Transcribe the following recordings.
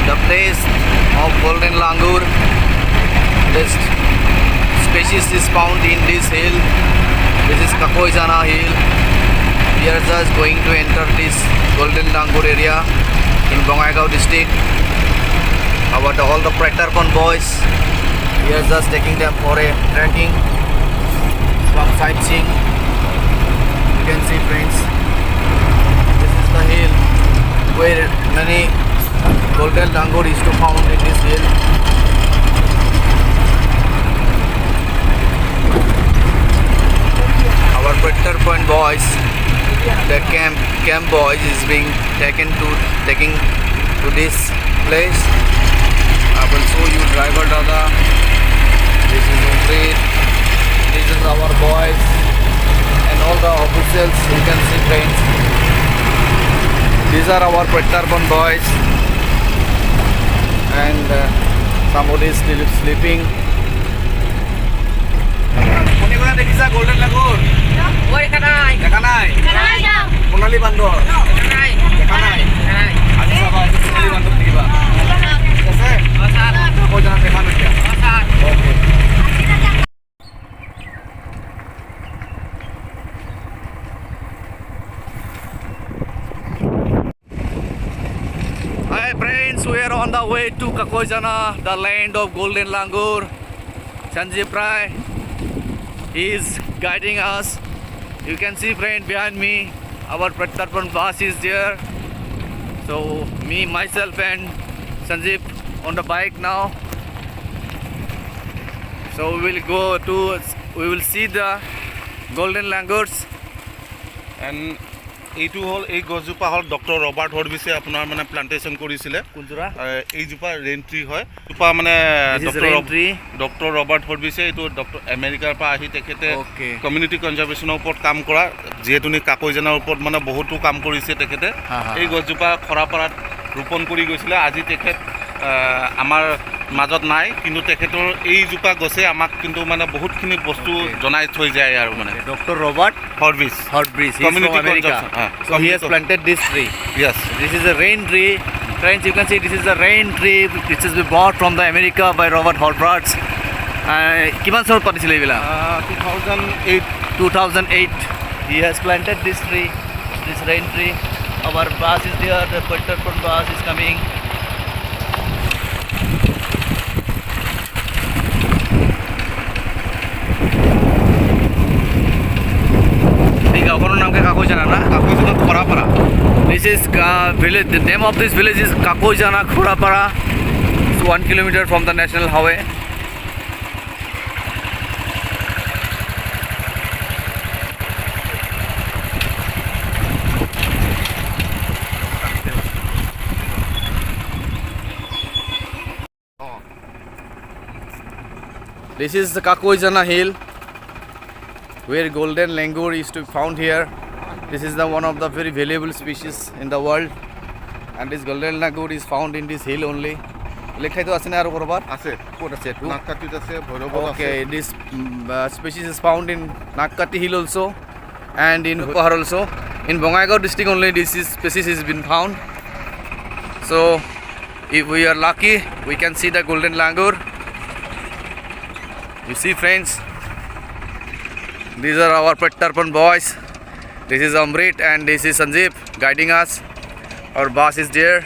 the place of golden langur. This species is found in this hill. This is Kakoizana hill. We are just going to enter this golden langur area in Bongaigaon district. About all the Pratarpan boys, we are just taking them for a trekking, some sightseeing. You can see, friends, this is the hill where many golden langur is to found in this hill. Our Pratarpan boys, the camp boys is being taken to this place. I will show you driver dada. This is Umrit. This is our boys and all the officials. You can see, friends. These are our Pratarpan boys, and somebody is still sleeping. Golden Langur. দেখা নাই সোণালী বান্দৰ দেখা নাই আজি চাবা সোণালী বান্দৰ দেখিবা ঠিক আছে আকৌ জানা দেখা নাইকিয়া okay Hi friends, we are on the way to Kakoizana, the land of golden langur. Sanjeev Rai, he is guiding us. You can see, friend, behind me our Pratarpan bus is there. So me, myself and Sanjeev on the bike now. So we will see the golden langurs. And এইটো হল এই গছজোপা হল doctor Robert হৰ্বিছে আপোনাৰ মানে plantation কৰিছিলে কোনজোৰা এই জোপা rain tree হয় জোপা মানে ডক্টৰ ৰবাৰ্ট হৰ্বিছে এইটো ডক্টৰ আমেৰিকাৰ পৰা আহি তেখেতে কমিউনিটি কনজাৰভেশ্যনৰ ওপৰত কাম কৰা যিহেতু কাকৈজানাৰ ওপৰত মানে বহুতো কাম কৰিছে তেখেতে এই গছজোপা খৰাপাৰাত ৰোপণ কৰি গৈছিলে আজি তেখেত আমাৰ মাজত নাই কিন্তু তেখেতৰ এই জোপা গছে আমাক কিন্তু মানে বহুতখিনি বস্তু জনাই থৈ যায় আৰু মানে Dr. Robert হৰ্বিছ community conservation. So he has planted this tree. Yes, This is a rain tree. Friends, you can see this is a rain tree which has been bought from the America by Robert Horvath. কিমান চনত পাতিছিলে এইবিলাক 2008 he has planted this tree, this rain tree. Our bus is there, the Pratarpan bus is coming. This is village. The name of this village is Kakoizana Khurapara. It's 1 kilometer from the national highway. This is the Kakoizana hill where golden langur is to be found here. This is the one of the very valuable species in the world, and this golden langur is found in this hill only. Lekhai to ase na aru korobar আছে kot ase tu নাককাটিত আছে ভৈৰৱত আছে okay. This species is found in Nakkati hill also and in Pahar also. In Bongaigaon district only this species has been found. So if we are lucky we can see the golden langur. You see, friends, these are our Pratarpan boys. This is Amrit and this is Sanjeev guiding us. Our bus is there.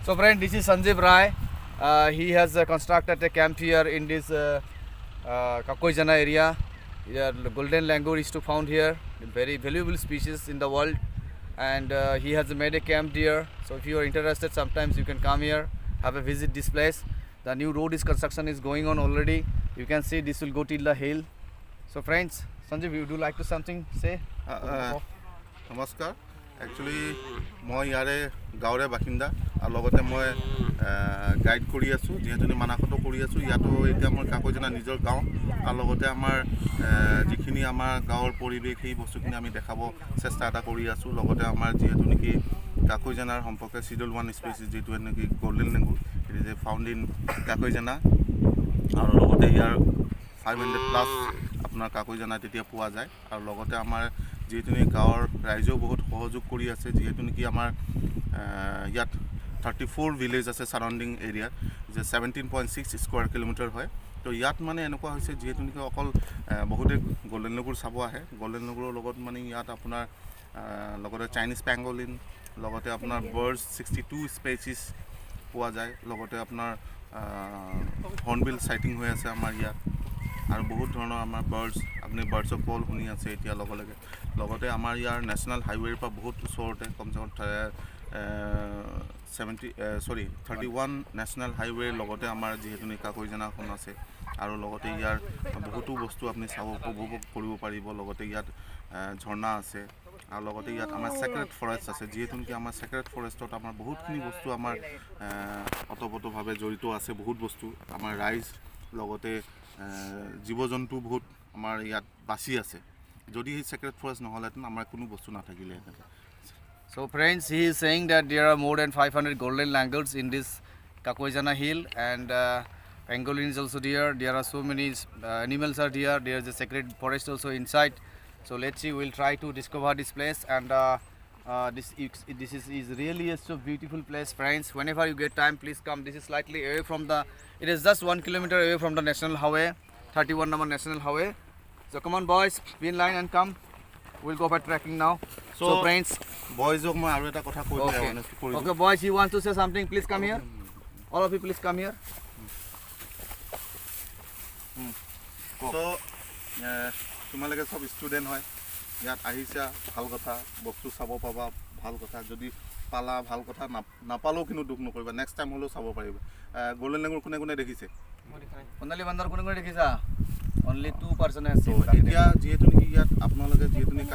So friend, this is Sanjeev Rai. He has constructed a camp here in this Kakoizana area. Golden langur is to found here, a very valuable species in the world, and he has made a camp here. So if you are interested, sometimes you can come here, have a visit this place. The new road construction is going on already. You can see this will go till the hill. So friends, Sanjeev, would you like to something say? নমস্কাৰ actually মই ইয়াৰে গাঁৱৰে বাসিন্দা আৰু লগতে মই guide কৰি আছোঁ যিহেতু মানাসতো কৰি আছোঁ ইয়াতো এতিয়া মোৰ কাকৈজনা নিজৰ গাঁও আৰু লগতে আমাৰ যিখিনি আমাৰ গাঁৱৰ পৰিৱেশ সেই বস্তুখিনি আমি দেখাব চেষ্টা এটা কৰি আছোঁ লগতে আমাৰ যিহেতু নেকি কাকৈজনাৰ সম্পৰ্কে চিডুল 1 স্পেচিছ যিটো নেকি golden langur it is a found in Kakoijana আৰু লগতে ইয়াৰ 500+ আপোনাৰ কাকৈজনা তেতিয়া পোৱা যায় আৰু লগতে আমাৰ যিহেতু নেকি গাঁৱৰ ৰাইজেও বহুত সহযোগ কৰি আছে যিহেতু নেকি আমাৰ ইয়াত 34 ভিলেজ আছে সাৰাউণ্ডিং এৰিয়াত যে 17.6 স্কোৱাৰ কিলোমিটাৰ হয় তো ইয়াত মানে এনেকুৱা হৈছে যিহেতু নেকি অকল বহুতে গল্ডেন লেংগুৰ চাব আহে গল্ডেন লেংগুৰৰ লগত মানে ইয়াত আপোনাৰ লগতে চাইনিজ পেংগলিন লগতে আপোনাৰ বাৰ্ডছ 62 স্পেচিছ পোৱা যায় লগতে আপোনাৰ হৰ্ণবিল চাইটিং হৈ আছে আমাৰ ইয়াত আৰু বহুত ধৰণৰ আমাৰ বাৰ্ডছ আপুনি বাৰ্ডছৰ কল শুনি আছে এতিয়া লগতে আমাৰ ইয়াৰ নেশ্যনেল হাইৱেৰ পৰা বহুত ওচৰতে কমচে কম 31 নেশ্যনেল হাইৱেৰ লগতে আমাৰ যিহেতু কাকৈজনাখন আছে আৰু লগতে ইয়াৰ বহুতো বস্তু আপুনি চাব উপভোগ কৰিব পাৰিব লগতে ইয়াত ঝৰ্ণা আছে আৰু লগতে ইয়াত আমাৰ ছেক্ৰেট ফৰেষ্ট আছে যিহেতু নেকি আমাৰ ছেক্ৰেট ফৰেষ্টত আমাৰ বহুতখিনি বস্তু আমাৰ অতপ্ৰোতভাৱে জড়িত আছে বহুত বস্তু আমাৰ ৰাইজ লগতে জীৱ জন্তু বহুত আমাৰ ইয়াত বাচি আছে যদি এই ছেক্ৰেট ফৰেষ্ট নহ'লেহেঁতেন আমাৰ কোনো বস্তু নাথাকিলেহেঁতেন So friends, he is saying that there are more than 500 golden langurs in this Kakoijana hill and pangolin is also there. There are so many animals are there. There is a sacred forest also inside. So let's see, we'll try to discover this place and this is really a so beautiful place, friends. Whenever you get time, please come. This is slightly away from the, it is just 1 kilometer away from the national highway, 31 number national highway. So come on boys, be in line and come. We'll go for trekking now. So friends, boys মই আৰু এটা কথা কৈ দিওঁ okay boys, you want to say something, please come here. All of you please come here. So তোমালোকে সব student হয় ইয়াত আহিছা ভাল কথা বস্তু চাব পাবা ভাল কথা যদি পালা ভাল কথা নাপালেও কিন্তু দুখ নকৰিবা নেক্সট টাইম হ'লেও চাব পাৰিবা গল্ডেন লেংগুৰ কোনে কোনে দেখিছে সোণালী বান্দৰ কোনে কোনে দেখিছা only 2% আছে এতিয়া যিহেতু নেকি ইয়াত আপোনালোকে যিহেতু নেকি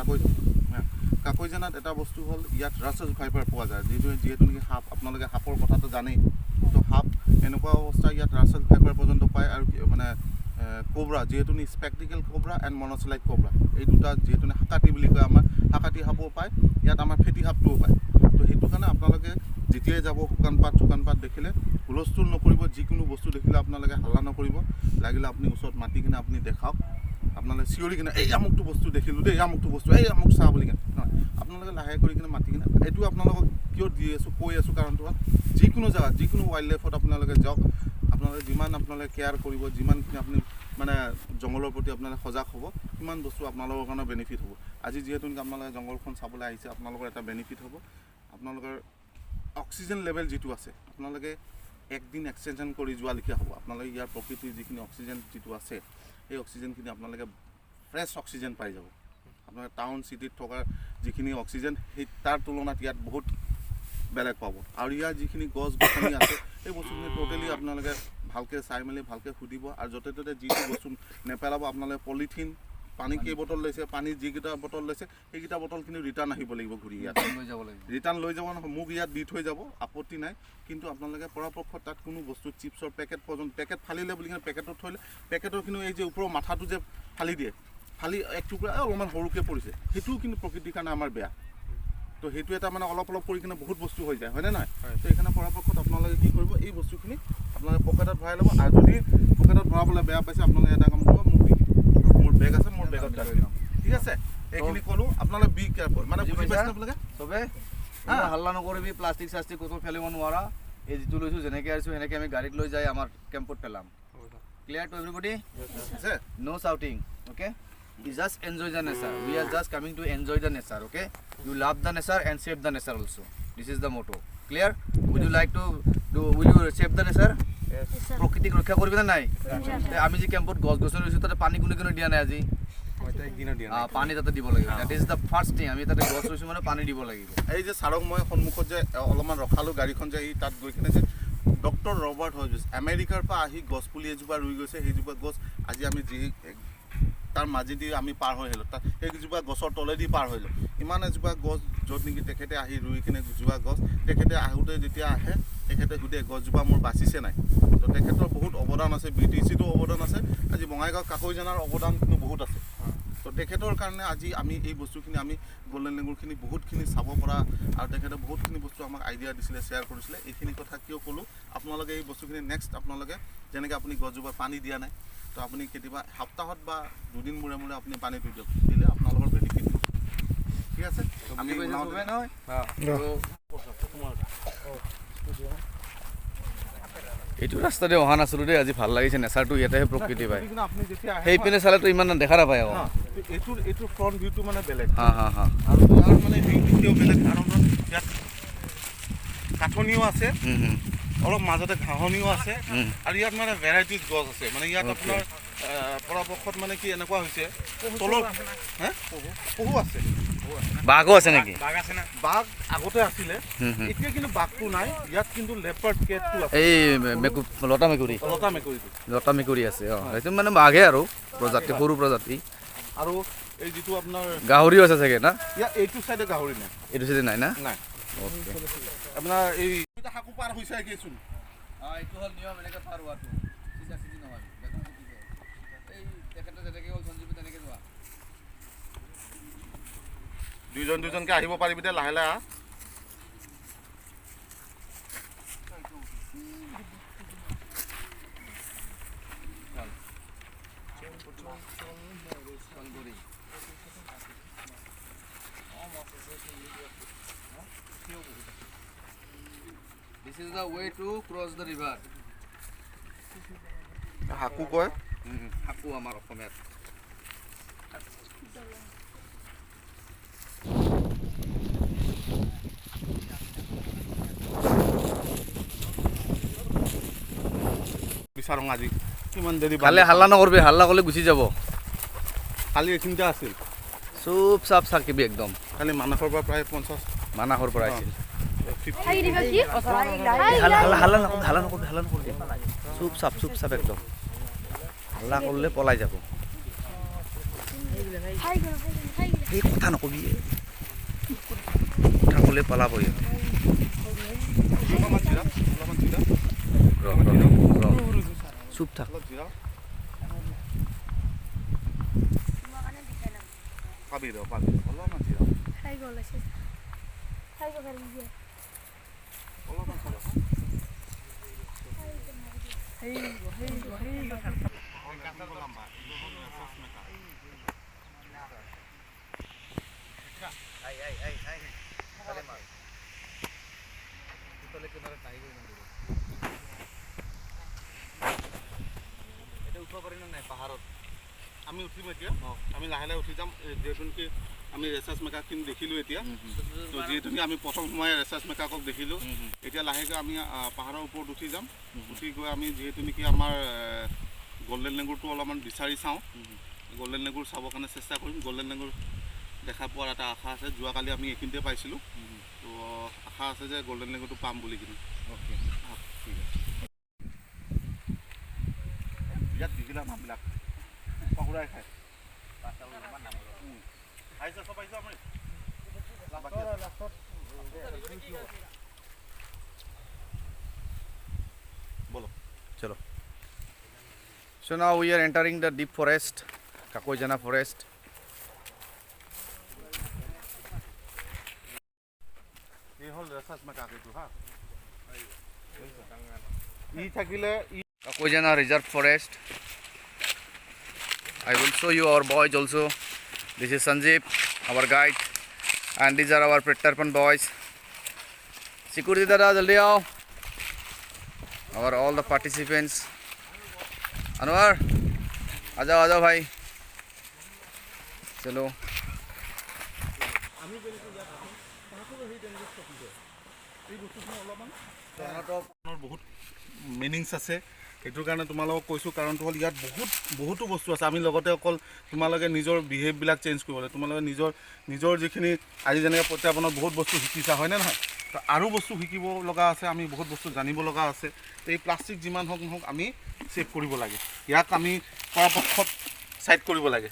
কাকৈজনাত এটা বস্তু হ'ল ইয়াত ৰাছেল ভাইপাৰ পোৱা যায় যিহেতু নেকি সাপ আপোনালোকে সাপৰ কথাটো জানেই তো সাপ এনেকুৱা অৱস্থা ইয়াত ৰাছেল ভাইপাৰ পৰ্যন্ত পায় আৰু মানে কোবৰা যিহেতু নি স্পেক্টিকেল কোবৰা এণ্ড মন'চেলাইট কোবৰা এই দুটা যিহেতু হাকাতি বুলি কয় আমাৰ হাকাতি সাপো পায় ইয়াত আমাৰ ফেটি সাপটোও পায় তো সেইটো কাৰণে আপোনালোকে যেতিয়াই যাব শুকান পাত দেখিলে হুলস্থুল নকৰিব যিকোনো বস্তু দেখিলে আপোনালোকে হাল্লা নকৰিব লাগিলে আপুনি ওচৰত মাতি কিনে আপুনি দেখাওক আপোনালোকে চিঞৰি কিনে এই আমুকটো বস্তু দেখিলোঁ দেই আমুকটো বস্তু এই আমুক চাহ বুলি কিনে নহয় আপোনালোকে লাহে কৰি কিনে মাতি কিনে এইটো আপোনালোকক কিয় দি আছোঁ কৈ আছোঁ কাৰণটো হ'ল যিকোনো জেগাত যিকোনো ৱাইল্ড লাইফত আপোনালোকে যাওক আপোনালোকে যিমান আপোনালোকে কেয়াৰ কৰিব যিমানখিনি আপুনি মানে জংঘলৰ প্ৰতি আপোনালোকে সজাগ হ'ব সিমান বস্তু আপোনালোকৰ কাৰণে বেনিফিট হ'ব আজি যিহেতু আপোনালোকে জংঘলখন চাবলৈ আহিছে আপোনালোকৰ এটা বেনিফিট হ'ব আপোনালোকৰ অক্সিজেন লেভেল যিটো আছে আপোনালোকে একদিন এক্সটেনশ্যন কৰি যোৱা লিখীয়া হ'ব আপোনালোকে ইয়াৰ প্ৰকৃতিৰ যিখিনি অক্সিজেন যিটো আছে সেই অক্সিজেনখিনি আপোনালোকে ফ্ৰেছ অক্সিজেন পাই যাব আপোনালোকে টাউন চিটিত থকা যিখিনি অক্সিজেন সেই তাৰ তুলনাত ইয়াত বহুত বেলেগ পাব আৰু ইয়াৰ যিখিনি গছ গছনি আছে এই বস্তুখিনি টোটেলি আপোনালোকে ভালকৈ চাই মেলি ভালকৈ সুধিব আৰু য'তে ত'তে যিটো বস্তু নেপেলাব আপোনালোকে পলিথিন পানী কেই বটল লৈছে পানী যিকেইটা বটল লৈছে সেইকেইটা বটল কিন্তু ৰিটাৰ্ণ আহিব লাগিব ঘূৰি ইয়াত ৰিটাৰ্ণ লৈ যাব নহয় মোক ইয়াত দি থৈ যাব আপত্তি নাই কিন্তু আপোনালোকে পৰাপক্ষত তাত কোনো বস্তু চিপছৰ পেকেট পৰ্যন্ত পেকেট ফালিলে বুলি কিনে পেকেটত থ'লে পেকেটৰ কিন্তু এই যে ওপৰৰ মাথাটো যে ফালি দিয়ে ফালি এক টুকুৰা অলপমান সৰুকৈ পৰিছে সেইটোও কিন্তু প্ৰকৃতিৰ কাৰণে আমাৰ বেয়া তো সেইটো এটা মানে অলপ কৰি কিনে বহুত বস্তু হৈ যায় হয়নে নহয় তো এইকাৰণে পৰাপক্ষত আপোনালোকে কি কৰিব এই বস্তুখিনি আপোনালোকে পকেটত ভৰাই ল'ব আৰু যদি পকেটত ভৰাবলৈ বেয়া পাইছে আপোনালোকে এটা কাম কৰিব মোক মোৰ বেগ আছে মোৰ বেগত ঠিক আছে এইখিনি ক'লোঁ আপোনালোকে বি কেয়াৰফুল মানে বুজি পাইছে আপোনালোকে চবে হাল্লা নকৰিবি প্লাষ্টিক চাষ্টিক ক'তো পেলিব নোৱাৰা এই যিটো লৈছোঁ যেনেকৈ আহিছোঁ সেনেকৈ আমি গাড়ীত লৈ যাই আমাৰ কেম্পত পেলাম clear to everybody no shouting okay You just enjoy the nature. We are just coming to enjoy the nature, okay? You love the nature and save the nature also. This is the motto. Clear? Would you like to do? Will you save the nature? Yes. Prakriti rokha koribe na nai? Ami je campot gos gosoni hoisu tate pani kune dia nai aji. পানী তাতে দিব লাগিব that is the first thing আমি তাতে গছ ৰুইছোঁ মানে পানী দিব লাগিব এই যে ছাৰক মই সন্মুখত যে অলপমান ৰখালোঁ গাড়ীখন যে তাত গৈ কিনে যে ডক্টৰ ৰবাৰ্ট হজবিছ আমেৰিকাৰ পৰা আহি গছপুলি এজোপা ৰুই গৈছে সেইজোপা গছ আজি আমি যি তাৰ মাজেদি আমি পাৰ হৈ আহিলোঁ। তাত সেইজোপা গছৰ তলেদি পাৰ হৈলোঁ। ইমান এজোপা গছ য'ত নেকি তেখেতে আহি ৰুই কিনে যোৱা গছ, তেখেতে আহোঁতে যেতিয়া আহে তেখেতে সুধে গছজোপা মোৰ বাচিছে নাই। তো তেখেতৰ বহুত অৱদান আছে, BTCটো অৱদান আছে, আজি বঙাইগাঁও কাকৈজানাৰ অৱদান কিন্তু বহুত আছে। তো তেখেতৰ কাৰণে আজি আমি এই বস্তুখিনি আমি গল্ডেন লেংগুৰখিনি বহুতখিনি চাব পৰা আৰু তেখেতে বহুতখিনি বস্তু আমাক আইডিয়া দিছিলে, শ্বেয়াৰ কৰিছিলে। এইখিনি কথা কিয় ক'লোঁ, আপোনালোকে এই বস্তুখিনি নেক্সট আপোনালোকে যেনেকৈ আপুনি গছজোপা পানী দিয়া নাই, তো আপুনি কেতিয়াবা সপ্তাহত বা দুদিন মূৰে মূৰে আপুনি পানীটো দিয়ক, দিলে আপোনালোকৰ বেনিফিট হ'ব। ঠিক আছে, আমি নহয় এইটো ৰাস্তাতে অহা নাছিলোঁ দেই, আজি ভাল লাগিছে নেচাৰটো, ইয়াতেহে প্ৰকৃতি পায়। আপুনি যেতিয়া সেইপিনে চালেতো ইমান দেখা নাপায় আকৌ। এইটোৰ ফ্ৰণ্ট ভিউটো মানে বেলেগ হা হা হা। আৰু ইয়াৰ মানে ভিউটো বেলেগ, কাৰণ ইয়াত কাঠনিও আছে, অলপ মাজতে ঘাঁহনিও আছে, আৰু ইয়াত মানে ভেৰাইটিজ গছ আছে। মানে ইয়াত আপোনাৰ পৰাপক্ষত মানে কি এনেকুৱা হৈছে তলৰ পহু আছে, বাঘো আছে নেকি? বাঘ আগতে আছিলে, এতিয়া কিন্তু বাঘটো নাই। ইয়াত কিন্তু লেপাৰ্ড কেটটো আছে, এই লতা মেকুৰী লতা মেকুৰী আছে। অঁ, সেইটো মানে বাঘে আৰু প্ৰজাতি, সৰু প্ৰজাতি। আৰু এই যিটো আপোনাৰ গাহৰিও আছে চাগে না? ইয়াত এইটো চাইডে গাহৰি নাই, এইটো চাইডে নাই না? নাই। আপোনাৰ এই শাকু পাৰ হৈছে কিচোন। এইটো হ'ল নিয়ম, এনেকৈ পাৰ হোৱাটো চিধা চিধি নহয়। এই তেখেতে যেনেকৈ হ'ল সঞ্জীৱে তেনেকৈ যোৱা। দুজনকৈ আহিব পাৰিবি দে, লাহে লাহে। This is the way to cross the river. শাকু কয়, হাকু আমাৰ অসমীয়াত। বিচাৰোঁ আজি কিমান দেৰি কালি হাল্লা নকৰবি, হাল্লা কৰিলে গুচি যাব। কালি এইখিনিতে আছিল, চুপ চাপ চাকিবি একদম। কালি মানসৰ পৰা প্ৰায় 50 মানাসৰ পৰা আহিছিল। চুপ চাপ একদম। হাল্লা কৰিলে পলাই যাব। এই কথা নকবি, কথা ক'লে পলাব। চুপ থাক। পাবি অলপমান জিৰা, পাহাৰত আমি উঠিম এতিয়া। আমি লাহে লাহে উঠি যাম, যিহেতু নেকি আমি ৰেচাৰ্জ মেকাৰখিনি দেখিলোঁ এতিয়া। তো যিহেতু আমি প্ৰথম সময়ে ৰেচাৰ্জ মেকাৰক দেখিলোঁ, এতিয়া লাহেকৈ আমি পাহাৰৰ ওপৰত উঠি যাম। উঠি গৈ আমি যিহেতু নেকি আমাৰ গল্ডেন লেংগুৰটো অলপমান বিচাৰি চাওঁ, গল্ডেন লেংগুৰ চাবৰ কাৰণে চেষ্টা কৰিম। গল্ডেন লেংগুৰ দেখা পোৱাৰ এটা আশা আছে। যোৱাকালি আমি এইখিনিতে পাইছিলোঁ, তো আশা আছে যে গল্ডেন লেংগুৰটো পাম বুলি কিনে। অ'কে, ঠিক আছে। ইয়াত বিভিন্ন নামবিলাক পাহুৰাই খায়। Chalo. So now we are entering the deep forest, Kakoijana forest. Kakoijana Reserve Forest. I will show you our boys also. This is Sanjeev, our guide, and these are our Prettarpan boys. Security dada, jaldi aao. Our all the participants. Anwar, आजाओ आजाओ भाई, चलो। বহুত মিনিংছ আছে, সেইটোৰ কাৰণে তোমালোকক কৈছোঁ। কাৰণটো হ'ল ইয়াত বহুতো বস্তু আছে। আমি লগতে অকল তোমালোকে নিজৰ বিহেভবিলাক চেঞ্জ কৰিব লাগে। তোমালোকে নিজৰ যিখিনি আজি যেনেকৈ প্ৰত্যাহ্বানত বহুত বস্তু শিকিছা, হয়নে নহয়? তো আৰু বস্তু শিকিব লগা আছে, আমি বহুত বস্তু জানিব লগা আছে। তো এই প্লাষ্টিক যিমান হওক নহওক আমি ছেভ কৰিব লাগে, ইয়াক আমি পৰাপক্ষত ছাইড কৰিব লাগে।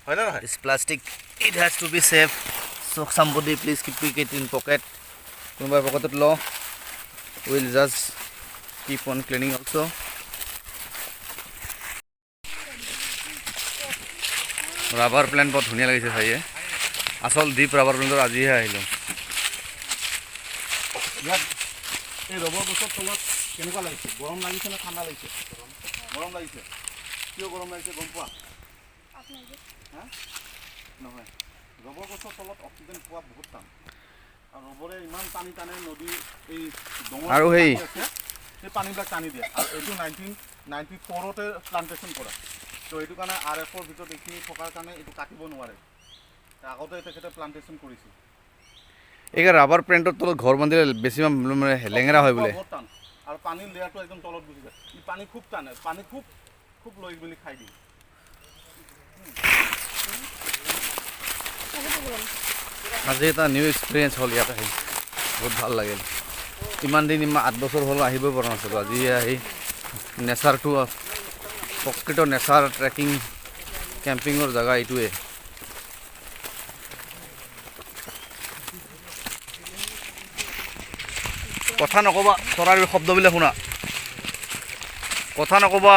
হয়নে নহয়? This plastic, it has to be safe. So somebody please keep it in pocket. কোনোবাই পকেটত ল. We'll just keep on cleaning also. Rubber plant বহুত ধুনীয়া লাগিছে চাইয়ে. আচল দ্বীপ ৰাবাৰ প্লেণ্টৰ আজিহে আহিলোঁ. ইয়াত এই ৰবৰ গছৰ তলত কেনেকুৱা লাগিছে? গৰম লাগিছে নে ঠাণ্ডা লাগিছে? গৰম লাগিছে. কিয় গৰম লাগিছে গম পোৱা? হা? নহয়, ৰবৰ গছৰ তলত অক্সিজেন পোৱা বহুত টান, আৰু ৰবৰে ইমান পানী টানে, নদী এই ডঙৰ আৰু সেই পানীবিলাক টানি দিয়ে। আৰু এইটো 1994তে প্লান্টেশ্যন কৰা, তো এইটো কাৰণে RFৰ ভিতৰত এইখিনি থকাৰ কাৰণে এইটো কাটিব নোৱাৰে। আগতে তেখেতে প্লান্টেশ্যন কৰিছিল। এই ৰাবাৰ প্লেণ্টৰ তলত ঘৰ বান্ধিলে বেছি মানে লেঙেৰা হয় বোলে। বহুত টান, আৰু পানীৰ লেয়াৰটো একদম তলত গুচি যায়। ই পানী খুব টানে, পানী খুব লৈ মেলি খাই দিয়ে। আজি এটা নিউ এক্সপিৰিয়েঞ্চ হ'ল ইয়াত আহি, বহুত ভাল লাগিল। ইমান দিন 8 বছৰ হ'ল আহিবই পৰা নাছিলোঁ। আজি আহি নেচাৰটো, প্ৰকৃত নেচাৰ ট্ৰেকিং কেম্পিঙৰ জেগা এইটোৱে। কথা নক'বা, চৰাইৰ শব্দবিলাক শুনা। কথা নক'বা,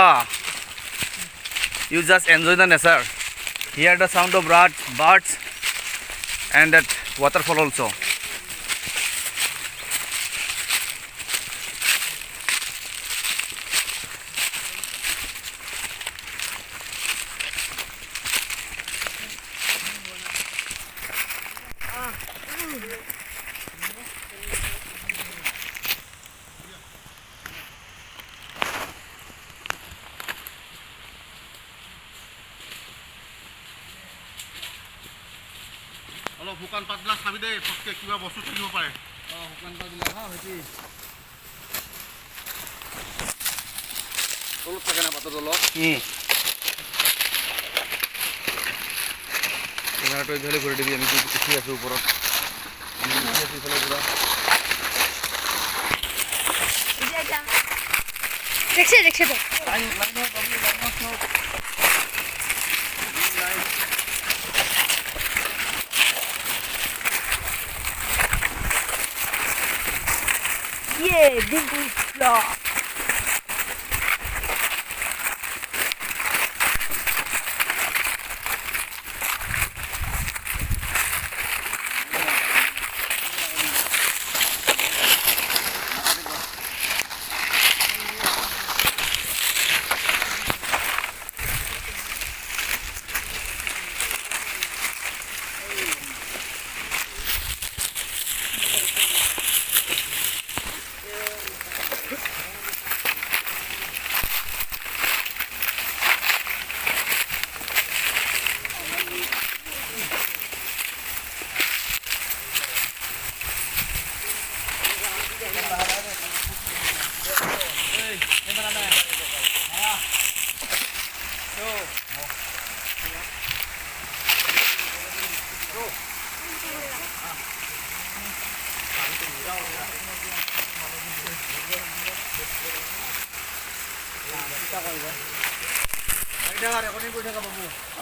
you just enjoy the nature, hear the sound of birds and that waterfall also. অলপ শুকান পাতবিলাক খাবি দেই, ফটকে কিবা বস্তু থাকিব পাৰে। শুকান পাতবিলাক হা হেতি তলত থাকে না পাতৰ তলত। কেমেৰাটো এইফালে ঘূৰি দিবি, আমি উঠি আছোঁ ওপৰত, আমি উঠি আছোঁ ইফালে পুৰা। দেখছে তো big vlog.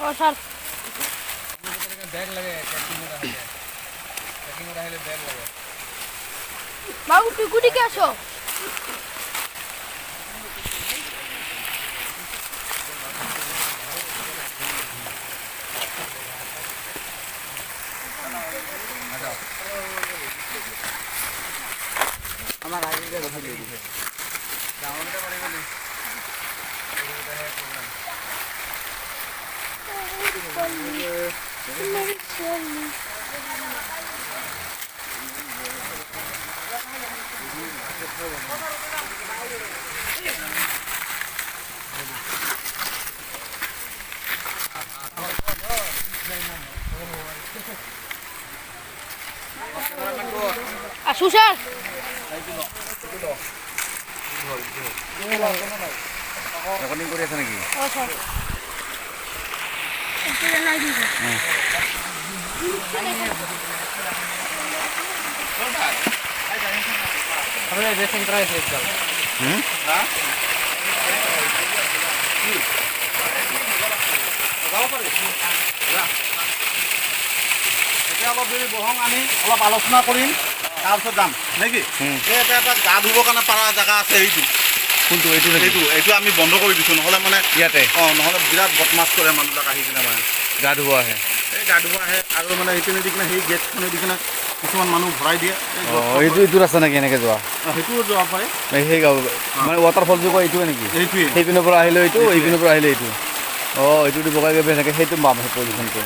Oh, sir. Bag lage, tracking rahile bag lage. Babu, pikudi ke aso? আমার আগে যে কথা দিয়ে দিছে ডাউনটা পারে বলে Susah. রেকর্ডিং করে আছে নাকি? Oh, sir. Itu yang lagi. Apa ya dressing try sekali. Hah? Gak apa-apa. এতিয়া অলপ দেৰি বহং আনি অলপ আলোচনা কৰিম তাৰপিছত যাম নেকি এটা গা ধুবৰ কাৰণে পাৰা জেগা আছে এইটো কোনটো এইটো এইটো আমি বন্ধ কৰি দিছোঁ নহ'লে মানে ইয়াতে নহ'লে বিৰাট বদমাছ কৰে মানুহবিলাক আহি কিনে মানে গা ধুব আহে এই গা ধুব আহে আৰু মানে এইপিনে দি কিনে সেই গেটখনে দি কিনে কিছুমান মানুহ ভৰাই দিয়ে এইটো ৰাস্তা নেকি এনেকৈ যোৱা সেইটোও যোৱা পাৰে সেই মানে ৱাটাৰফল যোৱা এইটোৱে নেকি এইটোৱে সেইপিনৰ পৰা আহিলে এইটো এইপিনৰ পৰা আহিলে এইটো এইটো দি বগাই গৈ এনেকৈ সেইটো পাম সেই পজিশ্যনটো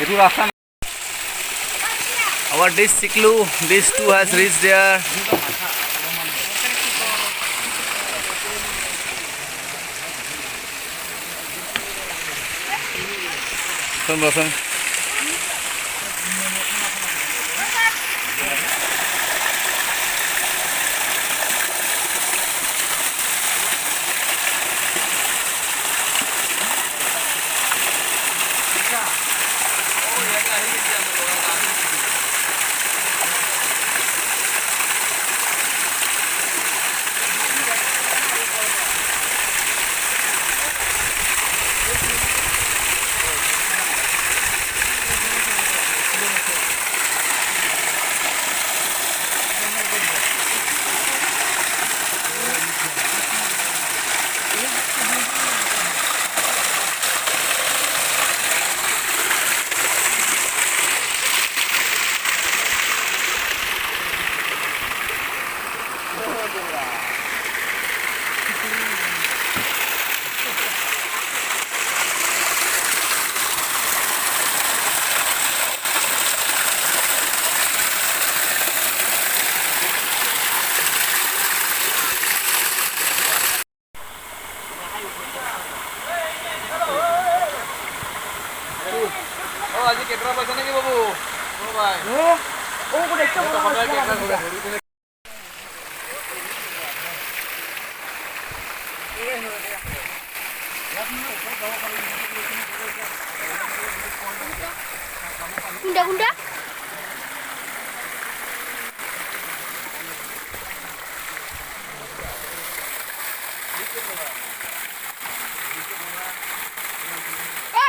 এইটো ৰাস্তা our dish Siklu dish 2 has reached there Listen. আজি কেটৰা পাইছা নেকি বাবু ভাই কুন্ডা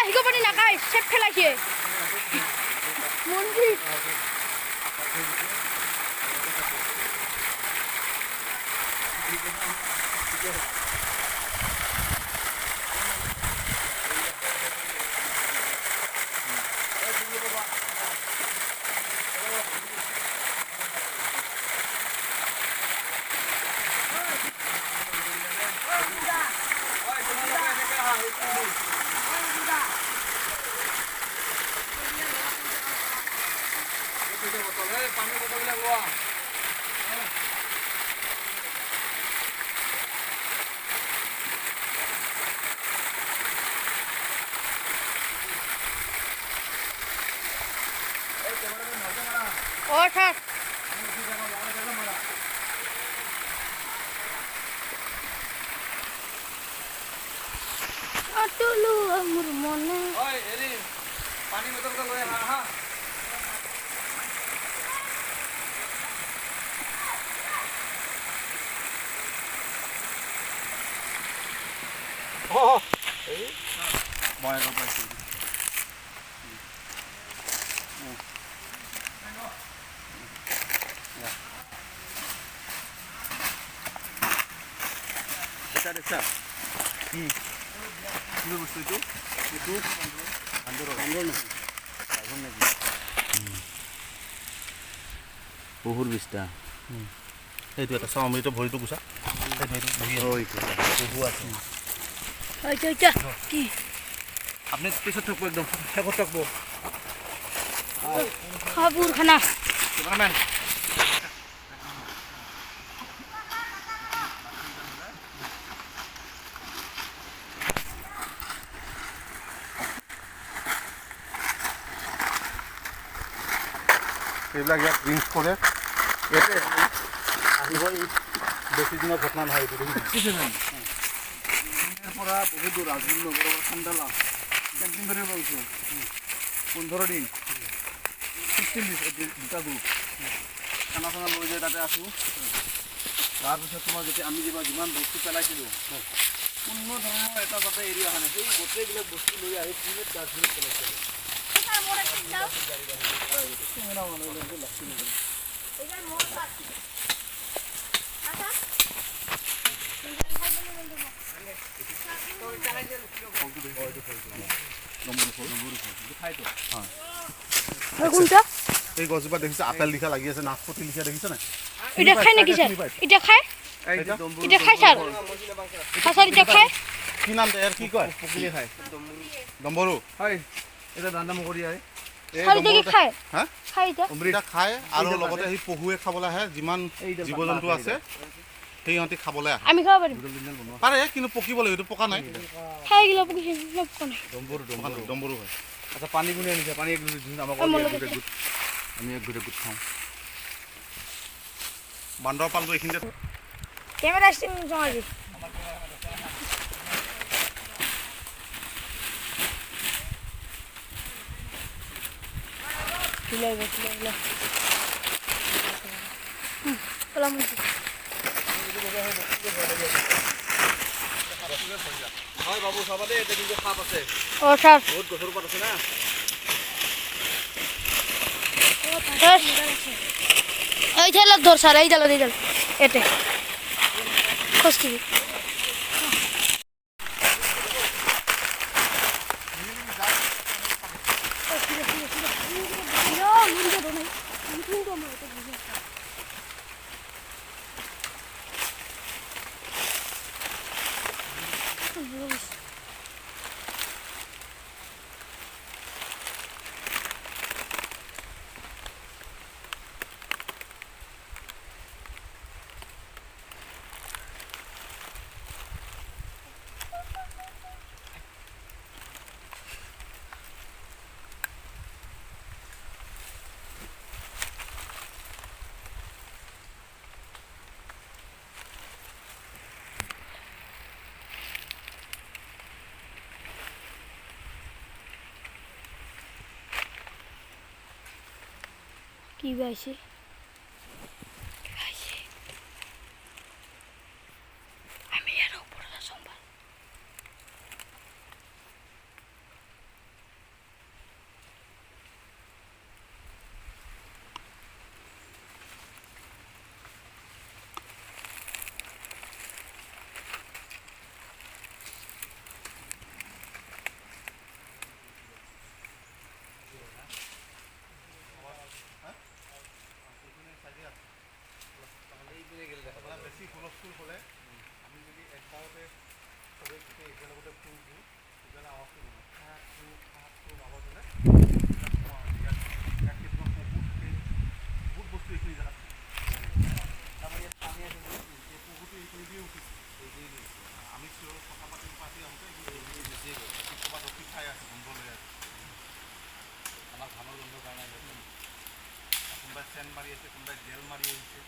হিগো পানি নাখাই চেপ ফেলাইছে মন্দির और सर अटलू अमर मने ओए एरी पानी बोतल का लोए हां Oh, eh? Mau apa sih? Desa. Ini bos itu Andor nih. বহুত বিস্তা এইটো এটা চাওঁ আমি ভৰিটো গুচা বহু আছে কি আপনি পিছত থাকবো একদম শেষত থাকবো খাবুর খানা ক্যামেরাম্যান এইবিলাক ইয়াত ড্ৰিংকছ কৰে ইয়াতে আহিব বেছি দিনৰ ঘটনা নহয় এইটো পৰা বহুত দূৰ ৰাজগুৰু নগৰৰ ঠাণ্ডালা কেম্পিং কৰিব গৈছোঁ 15 দিন 16 দুটা গ্ৰুপ খানা চানা লৈ যাই তাতে আছোঁ তাৰপিছত তোমাৰ যেতিয়া আমি যিমান বস্তু পেলাইছিলোঁ কোনো ধৰণৰ এটা তাতে এৰিয়া অহা নাই এই গোটেইবিলাক বস্তু লৈ আহি পুনেত ডাষ্টবিনত পেলাইছে এই গছজোপা দেখিছে আপেল লিখা লাগি আছে নাচপতি লিখা দেখিছে নাই এটা খায় নাকি স্যার এটা খায় এটা খায় স্যার স্যার এটা খায় কি নাম ইয়াৰ কি কয় পকিলে খায় ডম্বৰু হয় এটা দান্দা মকৰি আহে স্যাৰ এটা কি খায় হা খায় এটা অমৃতা খায় আৰু লগতে সেই পহুৱে খাবলৈ আহে যিমান জীৱ জন্তু আছে সিহঁতি খাবলৈ আহে আমি খাব পাৰিম পাৰে কিন্তু পকিব লাগিব এইটো পকা নাই খাই গিলা পকি লব কোনে ডম্বৰু হয় আচ্ছা পানী কোনে আনিছে পানী এক গুট আমাক আমি এক গুট খাওঁ বান্দৰ পালটো এইখিনিতে ক্যামেরা স্টিং জমাজি Gila. Pelan musik. হয় বাবু সবাতে এটা কিন্তু সাপ আছে ও স্যার বহুত গছৰ পাত আছে না এই ঠেলা ধর স্যার এই জালো এতে কষ্টি কি বাইছে আমি এর উপরে সম্ভব বেছি হুলস্থুল হ'লে আমি যদি একবাৰতে চবেই গোটেই একেলগতে ফুল দিওঁ তেতিয়াহ'লে আৱাজটো আৱাজ হ'লে ইয়াত কিছুমান বহুত বস্তু এইখিনি জেগাত পহুটো এইখিনি দিয়ে উঠিছে আমি কথা পাতি আহোঁতে ক'ৰবাত ৰখি খাই আছে গোন্ধ লৈ আছে আমাৰ ধানৰ গোন্ধৰ কাৰণে কোনোবাই চেন মাৰি আছে কোনোবাই জেল মাৰি আহিছে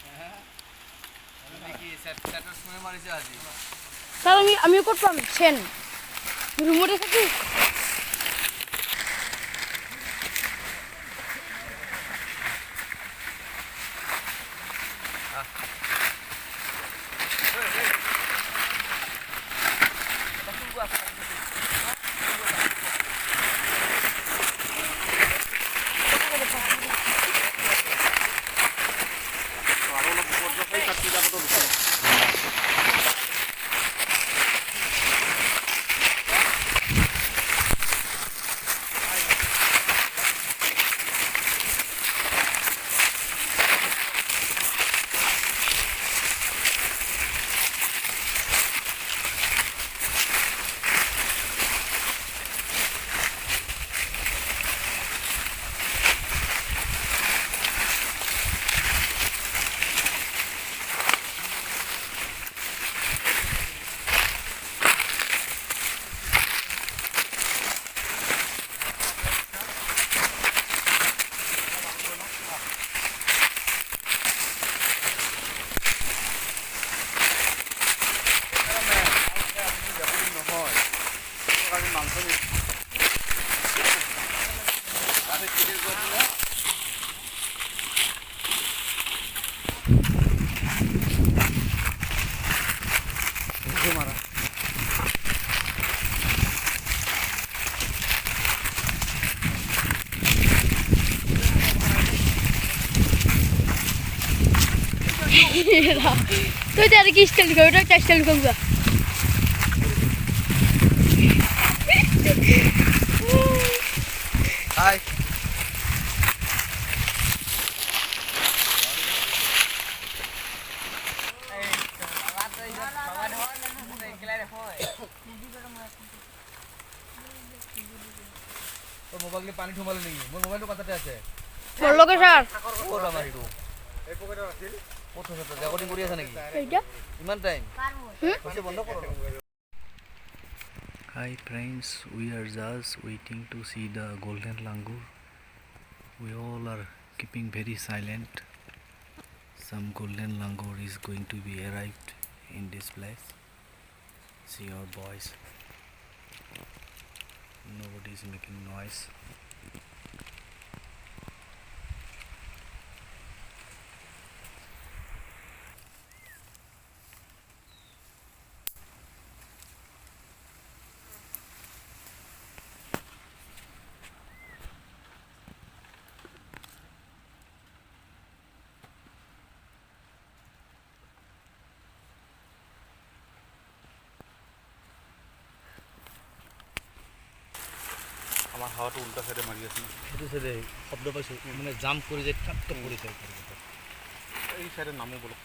স্যার আমি কত পাম সেন রুমে থাকি তুই তার কি স্টাইল করবি ওটা স্টাইল করবি হাই তোর মোবাইল পানি ঠুমালে নেকি মোর মোবাইলটো কথাতে আছে মোর লগে স্যার ক'ত আমাৰ এইটো এই পকেটত আছিল ক'ত আছে ৰেকৰ্ডিং কৰি আছে নেকি এইটা ইমান টাইম হৈছে বন্ধ কৰ Hi friends, we are just waiting to see the golden langur. We all are keeping very silent. Some golden langur is going to be arrived in this place. See our boys. Nobody is making noise. আমাৰ হাৱাটো উল্টা চাইডে মাৰি আছে ন সেইটো চাইডে শব্দ পাইছোঁ মানে জাম্প কৰি যায় ঠাক ঠাক কৰি যায় এই চাইডে নামো বলক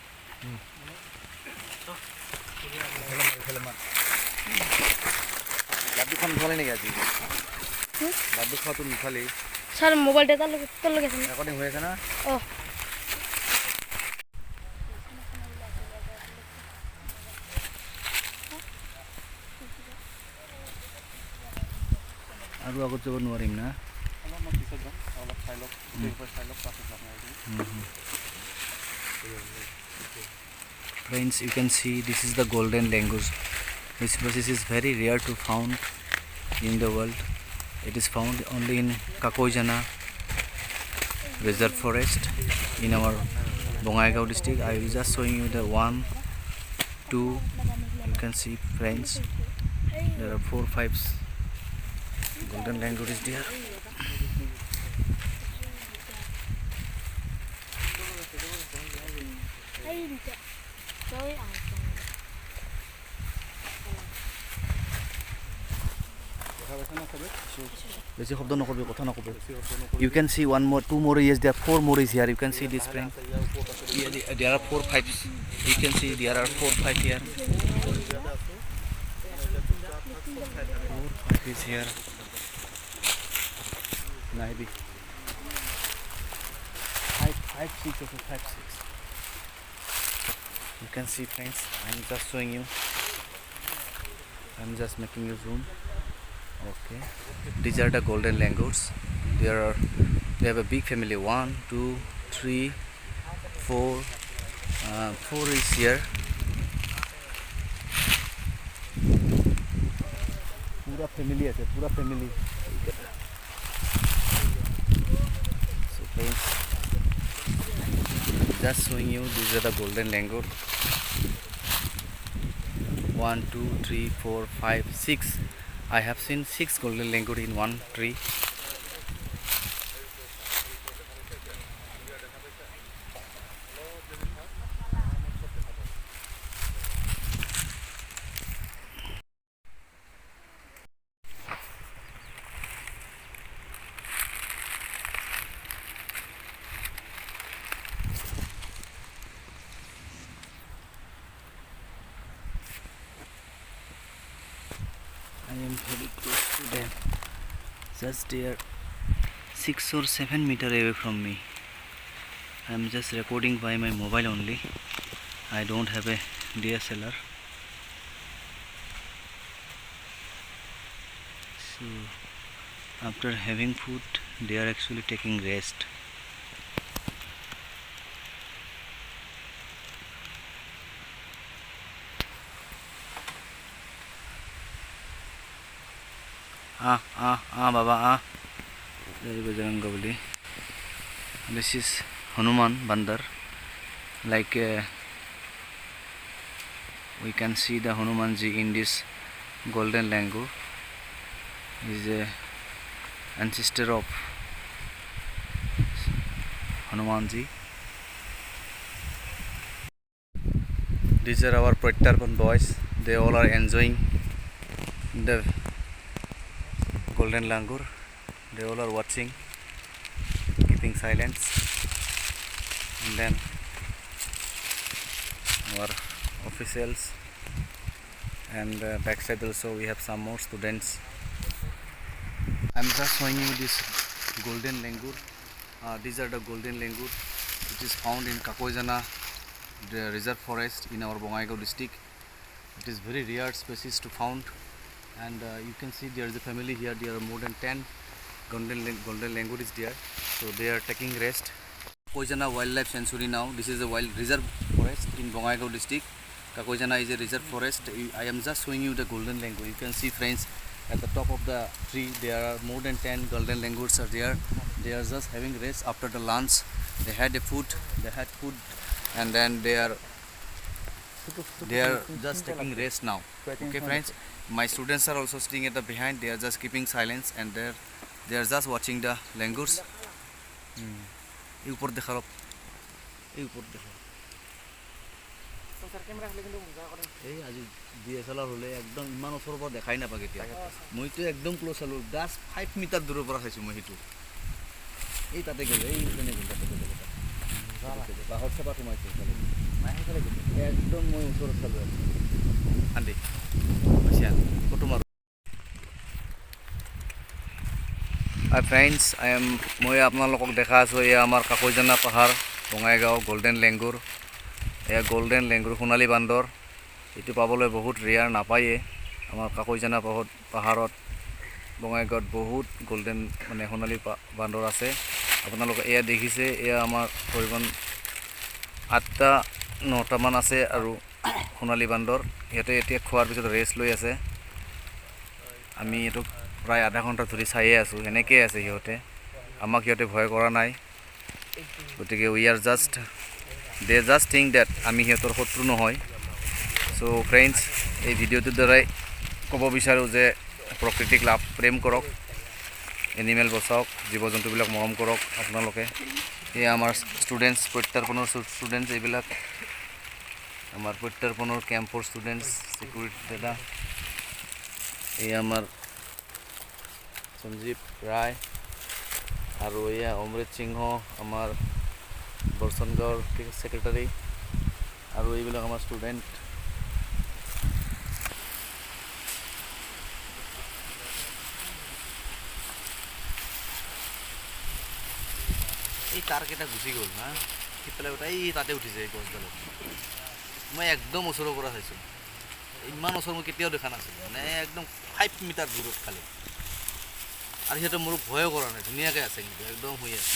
লাড্ডুখন নুঠালি নেকি আজি লাড্ডু খোৱাটো নুঠালি স্যাৰ মোবাইলটা তোৰ লগে আছে ৰেকৰ্ডিং হৈ আছে না ও আৰু আগত যাব নোৱাৰিম না অলপমান পিছত যাম অলপ চাই লওক চাই লওক পাছত যাম Friends, you can see this is the golden langur. This species is very rare to found in the world. It is found only in Kakoijana Reserve Forest in our Bongaigaon district. I will just showing you the 1, 2. You can see friends. There are 4, 5 golden langur is there. বেছি শব্দ নকৰিবি কথা নকৰিবি you can see one more 2 more is there 4 more is here you can see this friend there are 4 5 you can see there are 4 5 here 4 5 is here maybe 5 6 okay 5 6 you can see friends I'm just showing you I'm just making you zoom okay these are the golden langurs they have a big family 1 2 3 4 4 is here pura family ase pura family so friends just showing you these are the golden langur 1 2 3 4 5 6 I have seen 6 golden langur in one tree. I am very close to them. Just they are 6 or 7 meter away from me. I am just recording by my mobile only. I don't have a DSLR. So after having food, they are actually taking rest. Baba Jai Bajrangbali. This is Hanuman Bandar. Like we can see the Hanumanji in this golden langur. He is a ancestor of Hanumanji. These are our Pratyarpan boys. They all are enjoying the golden langur. They all are watching, keeping silence. And then our officials, and backside also we have some more students. I'm just showing you this golden langur. These are the golden langur which is found in Kakoijana, the reserve forest in our Bongaigaon district. It is very rare species to found, and you can see there is a family here. There are more than 10 golden langur is there, so they are taking rest. Kakoijana Wildlife Sanctuary now. This is a wild reserve forest in Bongaigaon district. Kakoijana is a reserve forest. I am just showing you the golden langur. You can see, friends, at the top of the tree there are more than 10 golden langurs are there. They are just having rest after the lunch. They had food, and then they are just taking rest now. Okay, friends, my students are also sitting at the behind. They are just keeping silence, and they are just watching the langurs. ऊपर देखा लो, ऊपर देखा এই আজি DSLR হলে একদম ইমান ওচৰৰ পৰা দেখাই নাপাকে এতিয়া মইতো একদম ক্লোজ আলো 5 মিটাৰ দূৰৰ পৰা চাইছো মই হেতু এই তাতে গলে এই তেনে গলে তাতে বাহৰ সভা সোমাইছে একদম মই ওচৰত চালো আন্দি আচ্ছা ফটো মাৰো Hi friends, মই আপোনালোকক দেখা আছো এয়া আমাৰ কাকৈজানা পাহাৰ বঙাইগাঁও গোল্ডেন লেংগুৰ এয়া গোল্ডেন লেংগুৰ সোণালী বান্দৰ এটো পাবলৈ বহুত ৰেয়াৰ নাপায়ে আমাৰ কাকৈজানা পাহাৰত বঙাইগাঁৱত বহুত গোল্ডেন মানে সোণালী বান্দৰ আছে আপোনালোকে এয়া দেখিছে এয়া আমাৰ পৰিবন 8টা 9টা মান আছে আৰু সোণালী বান্দৰ ইয়াতে এতিয়া খোৱাৰ পিছত ৰেষ্ট লৈ আছে আমি এটো প্ৰায় আধা ঘণ্টা ধৰি চাইয়ে আছো এনেকৈ আছে সিহঁতে আমাক সিহঁতে ভয় কৰা নাই গতিকে we are just they just think that আমি সিহঁতৰ শত্ৰু নহয় সো ফ্ৰেণ্ডছ এই ভিডিঅ'টোৰ দ্বাৰাই ক'ব বিচাৰোঁ যে প্ৰকৃতিক প্ৰেম কৰক এনিমেল বচাওক জীৱ জন্তুবিলাক মৰম কৰক আপোনালোকে এই আমাৰ ষ্টুডেণ্টছ প্ৰত্যৰ্পণৰ ষ্টুডেণ্টছ এইবিলাক আমাৰ প্ৰত্যৰ্পণৰ কেম্পৰ ষ্টুডেণ্টছ সিকিউৰিটি দাদা এই আমাৰ সঞ্জীৱ ৰায় আৰু এয়া অমৃত সিংহ আমাৰ বৰচনগাঁৱৰ সেক্ৰেটাৰী আৰু এইবিলাক আমাৰ ষ্টুডেণ্ট এই তাৰকেইটা গুচি গ'ল না সিফালে এই তাতে উঠিছে এই গছডালত মই একদম ওচৰৰ পৰা চাইছোঁ ইমান ওচৰ মই কেতিয়াও দেখা নাছিলোঁ মানে একদম 5 মিটাৰ দূৰত খালি আৰু সিহঁতে মোৰ ভয় কৰা নাই ধুনীয়াকৈ আছে কিন্তু একদম শুই আছে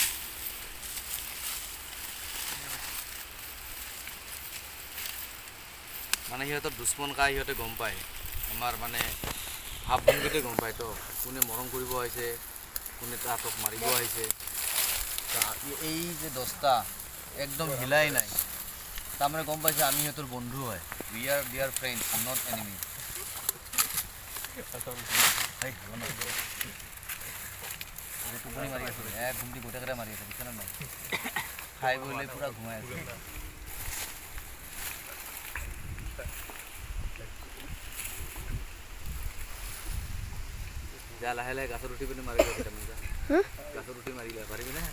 মানে সিহঁতৰ দুশ্মন কা সিহঁতে গম পায় আমাৰ মানে ভাৱভংগীতে গম পায় তো কোনে মৰম কৰিব আহিছে কোনে তাহাঁতক মাৰিব আহিছে এই যে 10টা একদম হিলাই নাই তাৰমানে গম পাইছে আমি সিহঁতৰ বন্ধু হয় we are dear friend I am not enemy টোপনি মাৰি আছো ঘুমটি গোটেইকেইটা মাৰি আছে বিচনা নাই খাই বৈ পুৰা ঘুমাই আছে যা লাহে লাহে গাছত উঠি পিনে মাৰি গৈ গাছত উঠি মাৰি গৈ পাৰিবি না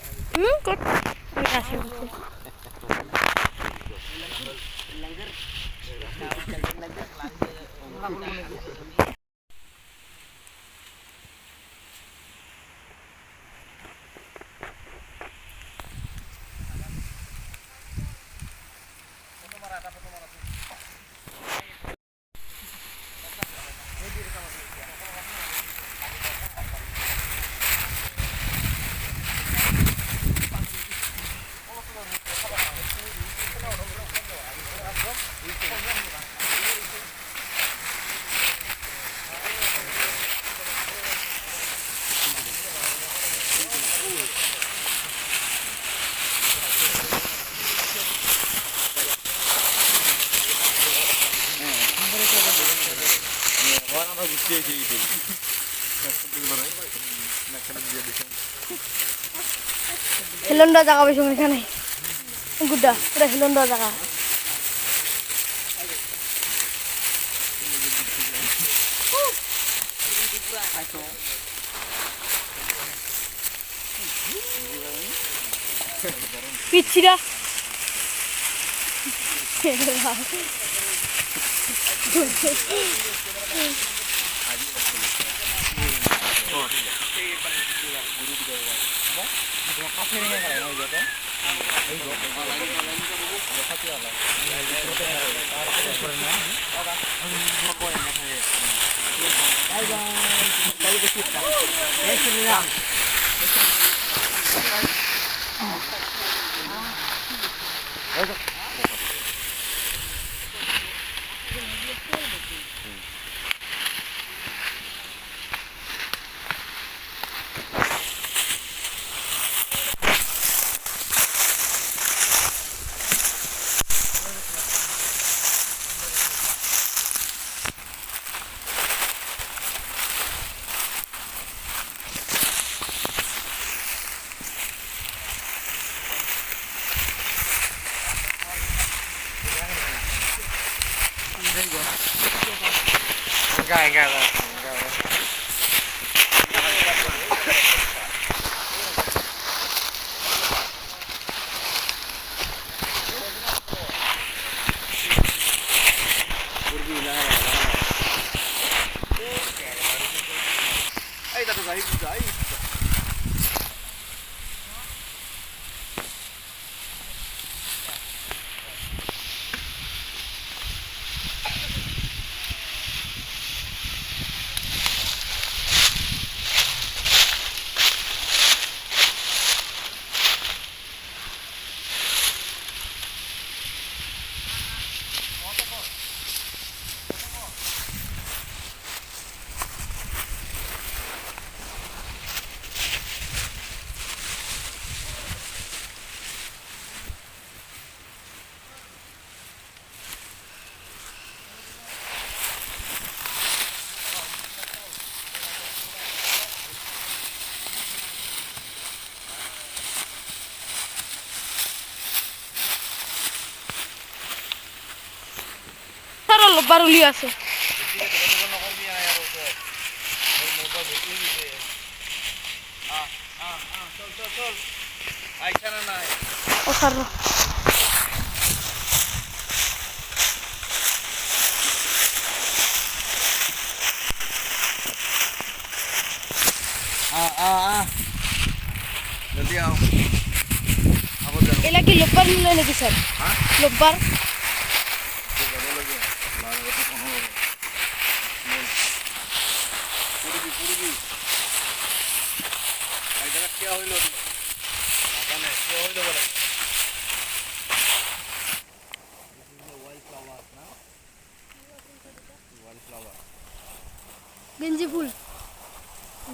হেলন্দা জায়গা বেশি এখানে গুড্ডা পুরো হেলন্দা জায়গা পিছিরা বারুলি আছে जल्दी आओ এলা কি লোকবার মিলে নাকি স্যার লোকবার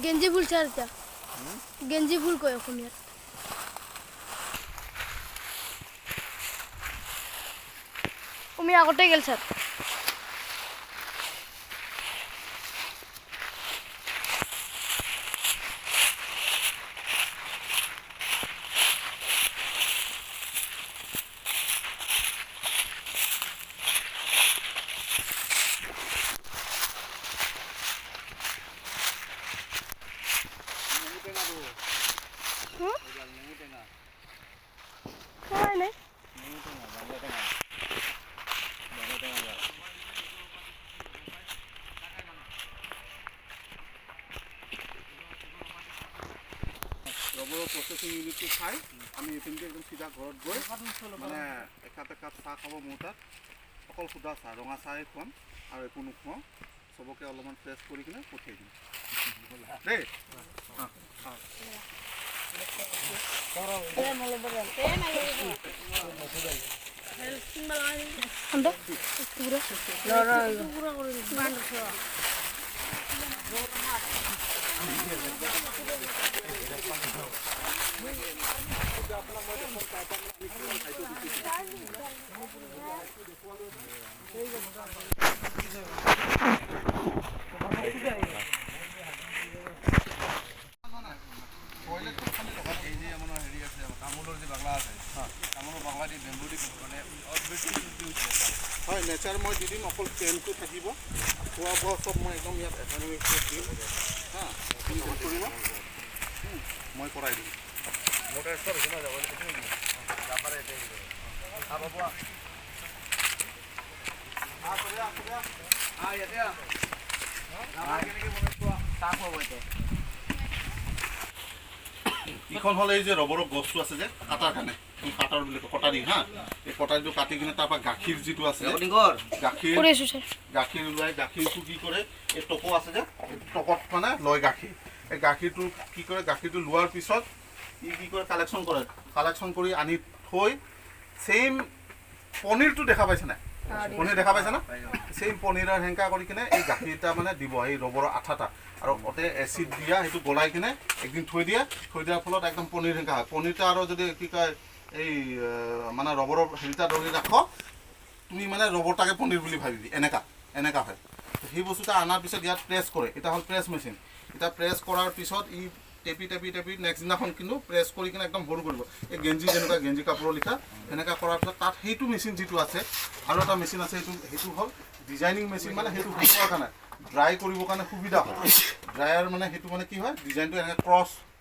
গেঞ্জি ফুল ছাড়টা গেঞ্জি ফুল কয় অসমীয়াত তুমি আগতে গেল স্যার প্ৰচেছিং ইউনিটটো খাই আমি এইখিনিতে একদম চিধা ঘৰত গৈ মানে একাপ চাহ খাব মোৰ তাত অকল সুদা চাহ ৰঙা চাহে খুৱাম আৰু একো নোখোৱাওঁ চবকে অলপমান ফ্ৰেছ কৰি কিনে পঠিয়াই দিম দেই হয় নেচাৰ মই দি দিম অকল ট্ৰেইনটো থাকিব খোৱা বোৱা চব মই একদম ইয়াত একাডেমিক দিম হা কৰিব মই কৰাই দিম ইখন হ'ল এই যে ৰবৰৰ গছটো আছে যে কাটাৰ কাৰণে কাটাৰ বুলি কটাৰী হা এই কটাৰীটো কাটি কিনে তাৰপৰা গাখীৰ যিটো আছে গাখীৰ গাখীৰ ওলাই গাখীৰটো কি কৰে এই টকো আছে যে টকত মানে লয় গাখীৰ এই গাখীৰটো কি কৰে গাখীৰটো লোৱাৰ পিছত ই কি কৰে কালেকশ্যন কৰি আনি থৈ ছেইম পনীৰটো দেখা পাইছে নাই পনীৰ দেখা পাইছে না ছেইম পনীৰৰ হেংকা কৰি কিনে এই গাখীৰটা মানে দিব এই ৰবৰৰ আঠাটা আৰু অতে এচিড দিয়া সেইটো গলাই কিনে একদিন থৈ দিয়াৰ ফলত একদম পনীৰ হেংকা হয় পনীৰটা আৰু যদি কি কয় এই মানে ৰবৰৰ হেৰিটা ধৰি ৰাখ তুমি মানে ৰবৰটাকে পনীৰ বুলি ভাবিবি এনেকা হয় সেই বস্তুটা অনাৰ পিছত ইয়াত প্ৰেছ কৰে এটা হ'ল প্ৰেছ মেচিন এটা প্ৰেছ কৰাৰ পিছত ই টেপি নেক্সট দিনাখন কিন্তু প্ৰেছ কৰি কিনে একদম সৰু কৰিব এই গেঞ্জি যেনেকুৱা গেঞ্জি কাপোৰৰ লিখা সেনেকুৱা কৰাৰ পিছত তাত সেইটো মেচিন যিটো আছে আৰু এটা মেচিন আছে সেইটো হ'ল ডিজাইনিং মেচিন মানে সেইটো শুকোৱাৰ কাৰণে ড্ৰাই কৰিবৰ কাৰণে সুবিধা হয় ড্ৰায়াৰ মানে সেইটো মানে কি হয় ডিজাইনটো এনেকৈ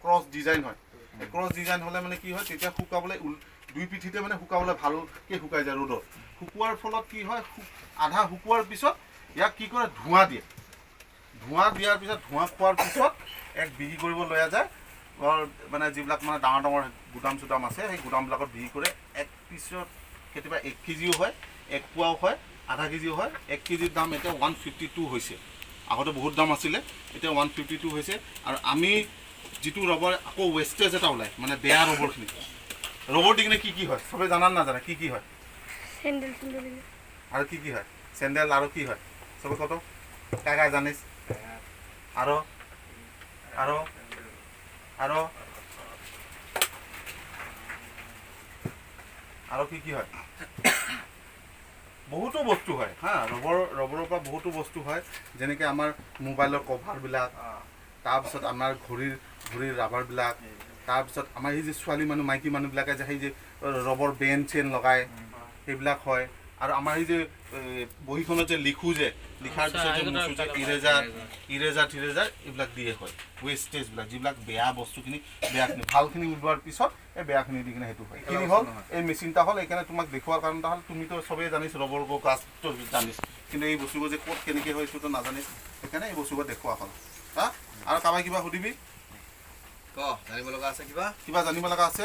ক্ৰছ ডিজাইন হয় এই ক্ৰছ ডিজাইন হ'লে মানে কি হয় তেতিয়া শুকাবলৈ দুই পিঠিতে মানে শুকাবলৈ ভালকৈ শুকাই যায় ৰ'দত শুকোৱাৰ ফলত কি হয় আধা শুকোৱাৰ পিছত ইয়াক কি কৰে ধোঁৱা দিয়াৰ পিছত ধোঁৱা খোৱাৰ পিছত এক বিক্ৰী কৰিব লৈ যায় মানে যিবিলাক মানে ডাঙৰ গুদাম আছে সেই গুদামবিলাকত বিক্ৰী কৰে এক পিছত কেতিয়াবা 1 কেজিও হয় 1 পোৱাও হয় আধা কেজিও হয় 1 কেজিৰ দাম এতিয়া 152 হৈছে আগতে বহুত দাম আছিলে এতিয়া 152 হৈছে আৰু আমি যিটো ৰবৰ আকৌ ৱেষ্টেজ এটা ওলায় মানে বেয়া ৰবৰখিনি ৰবৰ দি কিনে কি হয় চবে জানা নাজানে কি হয় চেণ্ডেল আৰু কি হয় চেণ্ডেল আৰু কি হয় চবে কত কাই জানিছ আৰু কি হয় বহুতো বস্তু হয় হা ৰবৰৰ পৰা বহুতো বস্তু হয় যেনেকৈ আমাৰ মোবাইলৰ কভাৰবিলাক তাৰপিছত আমাৰ ঘড়ীৰ ৰাবাৰবিলাক তাৰপিছত আমাৰ এই যে ছোৱালী মানুহ মাইকী মানুহবিলাকে যে সেই যে ৰবৰ বেন চেন লগায় সেইবিলাক হয় আৰু আমাৰ এই যে বহীখনত যে লিখোঁ যে লিখাৰ পিছত যে মুচো যে ইৰেজাৰ এইবিলাক দিয়ে হয় ৱেষ্টেজবিলাক যিবিলাক বেয়া বস্তুখিনি বেয়াখিনি ভালখিনি ওলোৱাৰ পিছত এই বেয়াখিনি দি কিনে সেইটো হয় এইখিনি হ'ল এই মেচিনটা হ'ল এইকাৰণে তোমাক দেখুৱাৰ কাৰণটা হ'ল তুমিতো চবেই জানিছ ৰবৰ কাজটো জানিছ কিন্তু এই বস্তুবোৰ যে ক'ত কেনেকৈ হয় সেইটোতো নাজানিছ সেইকাৰণে এই বস্তুবোৰ দেখুওৱা হ'ল হা আৰু কাৰোবাক কিবা সুধিবি জানিব লগা আছে কিবা জানিব লগা আছে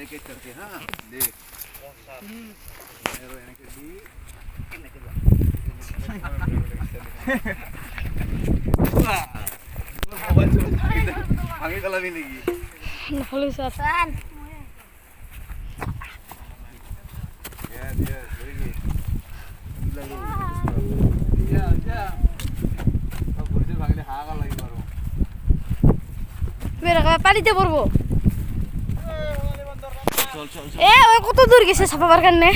एक एक करके हाँ देख आगे कला भी नहीं নহ'লে চাচান পানিতে পড়বো এ ওই কত দূর গেছে ছাপাবার কারণে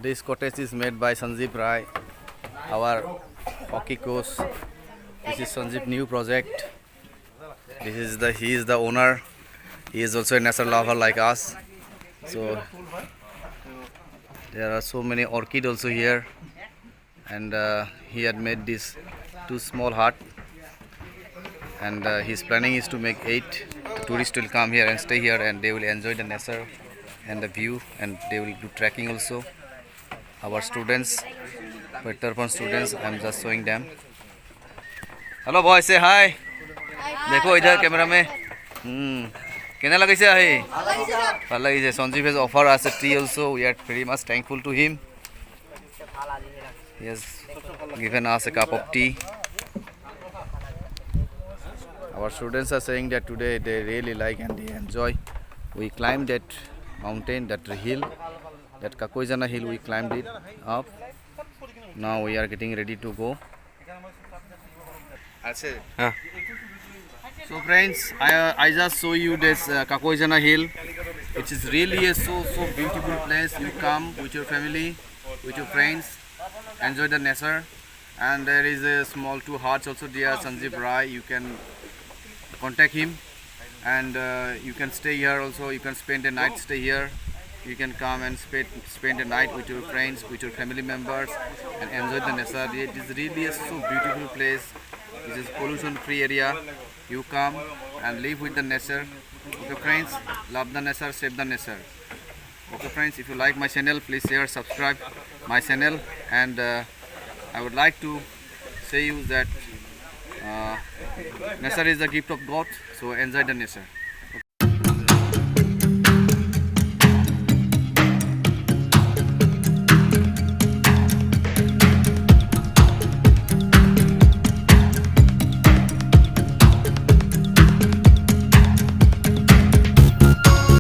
This cottage is made by Sanjeev Rai, our hockey coach. This is Sanjeev's new project. He is the owner. He is also a nature lover like us. So there are so many orchid also here, and he had made this 2 small hut, and his planning is to make 8. The tourists will come here and stay here, and they will enjoy the nature and the view, and they will do trekking also. Our students, Petterpon students, I am just showing them. Hello boy, say hi. देखो इधर camera में केना लगे है ভাল লাগিছে Sanjeev has offered us a tea also. We are very much thankful to him. He has given us a cup of tea. Our students are saying that today they really like and they enjoy. We climbed that mountain, that hill, that Kakoizana hill, we climbed it up. Now we are getting ready to go. So friends, I just show you this Kakoizana hill. It is really a so beautiful place. You come with your family, with your friends, enjoy the nature. And there is a small 2 huts also there, Sanjeev Rai. You can contact him, and you can stay here also. You can spend a night stay here. You can come and spend a night with your friends, with your family members, and enjoy the nature. It is really a so beautiful place. It is pollution free area. You come and live with the nature. Okay friends, love the nature, save the nature. Okay friends, if you like my channel, please share, subscribe my channel, and I would like to say you that nature is the gift of God, so enjoy the nature.